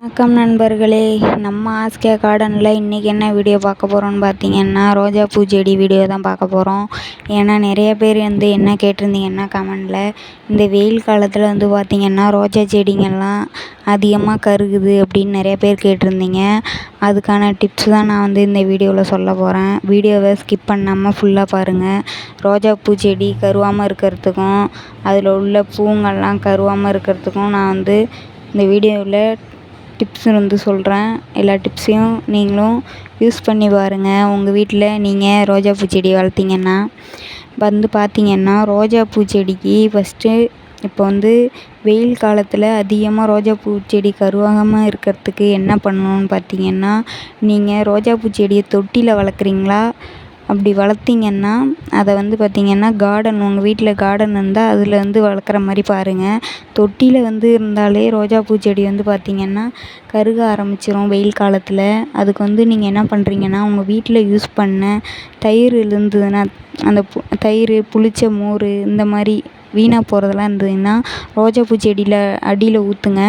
வணக்கம் நண்பர்களே, நம்ம ஆஸ்கே கார்டனில் இன்றைக்கி என்ன வீடியோ பார்க்க போகிறோன்னு பார்த்தீங்கன்னா, ரோஜா பூச்செடி வீடியோ தான் பார்க்க போகிறோம். ஏன்னா நிறைய பேர் என்ன கேட்டிருந்தீங்கன்னா கமெண்டில், இந்த வெயில் காலத்தில் பார்த்திங்கன்னா ரோஜா செடிங்கள்லாம் அதிகமாக கருகுது அப்படின்னு நிறைய பேர் கேட்டிருந்தீங்க. அதுக்கான டிப்ஸ் தான் நான் இந்த வீடியோவில் சொல்ல போகிறேன். வீடியோவை ஸ்கிப் பண்ணாமல் ஃபுல்லாக பாருங்கள். ரோஜா பூச்செடி கருவாமல் இருக்கிறதுக்கும் அதில் உள்ள பூங்கள்லாம் கருவாமல் இருக்கிறதுக்கும் நான் இந்த வீடியோவில் டிப்ஸ் சொல்கிறேன். எல்லா டிப்ஸையும் நீங்களும் யூஸ் பண்ணி பாருங்கள். உங்கள் வீட்டில் நீங்கள் ரோஜா பூச்செடி வளர்த்திங்கன்னா பார்த்திங்கன்னா ரோஜா பூச்செடிக்கு ஃபஸ்ட்டு இப்போ வெயில் காலத்தில் அதிகமாக ரோஜா பூச்செடி கருவாகாமல் இருக்கிறதுக்கு என்ன பண்ணணும்னு பார்த்திங்கன்னா, நீங்கள் ரோஜா பூச்செடியை தொட்டியில் வளர்க்குறீங்களா? அப்படி வளர்த்திங்கன்னா அதை பார்த்திங்கன்னா கார்டன், உங்கள் வீட்டில் கார்டன் இருந்தால் அதில் வளர்க்குற மாதிரி பாருங்கள். தொட்டியில் இருந்தாலே ரோஜா பூச்செடி பார்த்திங்கன்னா கருக ஆரம்பிச்சிடும் வெயில் காலத்தில். அதுக்கு நீங்கள் என்ன பண்ணுறீங்கன்னா, உங்கள் வீட்டில் யூஸ் பண்ண தயிர் இருந்ததுன்னா, அந்த தயிர், புளிச்ச மோர், இந்த மாதிரி வீணாக போகிறதெல்லாம் இருந்ததுன்னா ரோஜா பூச்செடியில் அடியில் ஊற்றுங்க.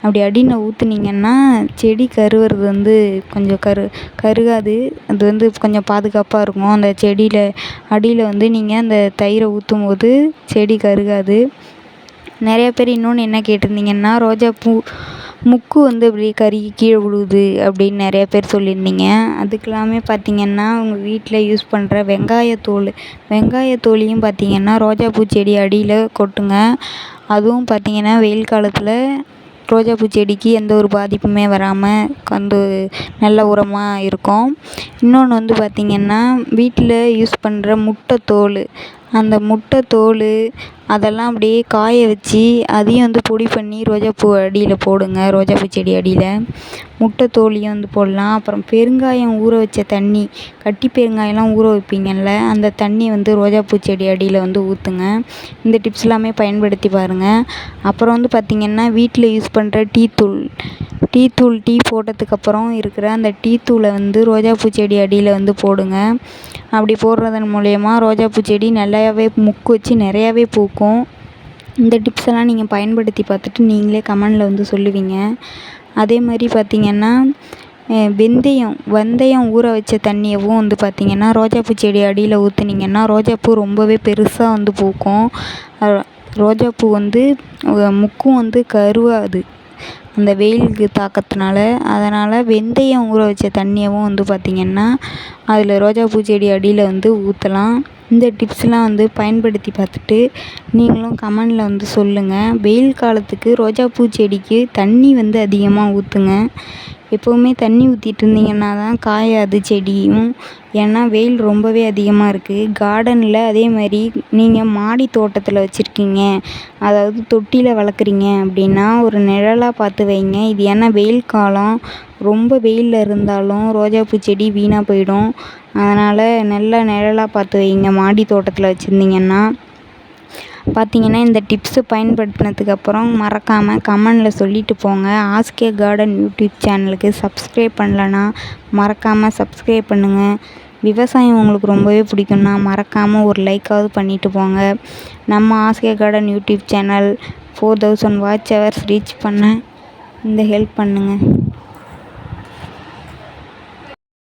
அப்படி அடியில் ஊற்றுனீங்கன்னா செடி கருவுறது கொஞ்சம் கருகாது. அது கொஞ்சம் பாதுகாப்பாக இருக்கும். அந்த செடியில் அடியில் நீங்கள் அந்த தயிரை ஊற்றும் போது செடி கருகாது. நிறைய பேர் இன்னொன்று என்ன கேட்டிருந்தீங்கன்னா, ரோஜா பூ முக்கு அப்படியே கருகி கீழே விழுவுது அப்படின்னு நிறைய பேர் சொல்லியிருந்தீங்க. அதுக்கெல்லாமே பார்த்திங்கன்னா, உங்கள் வீட்டில் யூஸ் பண்ணுற வெங்காயத்தோலையும் பார்த்திங்கன்னா ரோஜா பூச்செடி அடியில் கொட்டுங்க. அதுவும் பார்த்திங்கன்னா வெயில் காலத்தில் ரோஜா பூச்செடிக்கு எந்த ஒரு பாதிப்புமே வராமல் நல்ல உரமாக இருக்கும். இன்னொன்று பார்த்திங்கன்னா, வீட்டில் யூஸ் பண்ணுற முட்டைத்தோல், அந்த முட்டைத்தோல் அதெல்லாம் அப்படியே காய வச்சு அதையும் பொடி பண்ணி ரோஜாப்பூ அடியில் போடுங்க. ரோஜா பூச்செடி அடியில் முட்டைத்தோலையும் போடலாம். அப்புறம் பெருங்காயம் ஊற வச்ச தண்ணி, கட்டி பெருங்காயம்லாம் ஊற வைப்பீங்கள்ல, அந்த தண்ணி ரோஜா பூச்செடி அடியில் ஊற்றுங்க. இந்த டிப்ஸ் எல்லாமே பயன்படுத்தி பாருங்கள். அப்புறம் பார்த்திங்கன்னா, வீட்டில் யூஸ் பண்ணுற டீ போட்டதுக்கப்புறம் இருக்கிற அந்த டீ தூளை ரோஜா பூச்செடி அடியில் போடுங்க. அப்படி போடுறதன் மூலயமா ரோஜா பூச்செடி நல்லாவே முக்கு வச்சு நிறையாவே பூக்கும். இந்த டிப்ஸ் எல்லாம் நீங்கள் பயன்படுத்தி பார்த்துட்டு நீங்களே கமெண்டில் சொல்லுவீங்க. அதே மாதிரி பார்த்திங்கன்னா, வெந்தயம் ஊற வச்ச தண்ணியவும் பார்த்திங்கன்னா ரோஜா பூச்செடி அடியில் ஊற்றுனீங்கன்னா ரோஜாப்பூ ரொம்பவே பெருசாக பூக்கும். ரோஜாப்பூ முக்கும் கருவாது அந்த வெயிலுக்கு தாக்கத்தினால. அதனால் வெந்தயம் ஊற வச்ச தண்ணியவும் பார்த்திங்கன்னா அதில் ரோஜா பூச்செடி அடியில் ஊற்றலாம். இந்த டிப்ஸ்லாம் பயன்படுத்தி பார்த்துட்டு நீங்களும் கமெண்டில் சொல்லுங்கள். வெயில் காலத்துக்கு ரோஜா பூச்செடிக்கு தண்ணி அதிகமாக ஊற்றுங்க. எப்போவுமே தண்ணி ஊற்றிட்டு இருந்தீங்கன்னா தான் காயாது செடியும். ஏன்னா வெயில் ரொம்பவே அதிகமாக இருக்குது. கார்டனில் அதே மாதிரி நீங்கள் மாடி தோட்டத்தில் வச்சுருக்கீங்க, அதாவது தொட்டியில் வளர்க்குறீங்க அப்படின்னா ஒரு நிழலாக பார்த்து வைங்க. இது ஏன்னா வெயில் காலம், ரொம்ப வெயிலில் இருந்தாலும் ரோஜா பூச்செடி வீணாக போயிடும். அதனால் நல்ல நிழலாக பார்த்து வைங்க மாடி தோட்டத்தில் வச்சுருந்தீங்கன்னா. பார்த்திங்கன்னா, இந்த டிப்ஸு பயன்படுத்தினதுக்கப்புறம் மறக்காமல் கமெண்டில் சொல்லிட்டு போங்க. ஆஸ்கே கார்டன் யூடியூப் சேனலுக்கு சப்ஸ்கிரைப் பண்ணலன்னா மறக்காமல் சப்ஸ்கிரைப் பண்ணுங்கள். விவசாயம் உங்களுக்கு ரொம்பவே பிடிக்கும்னா மறக்காமல் ஒரு லைக்காவது பண்ணிவிட்டு போங்க. நம்ம ஆஸ்கே garden YouTube channel 4000 watch hours reach பண்ண ஹெல்ப் பண்ணுங்கள்.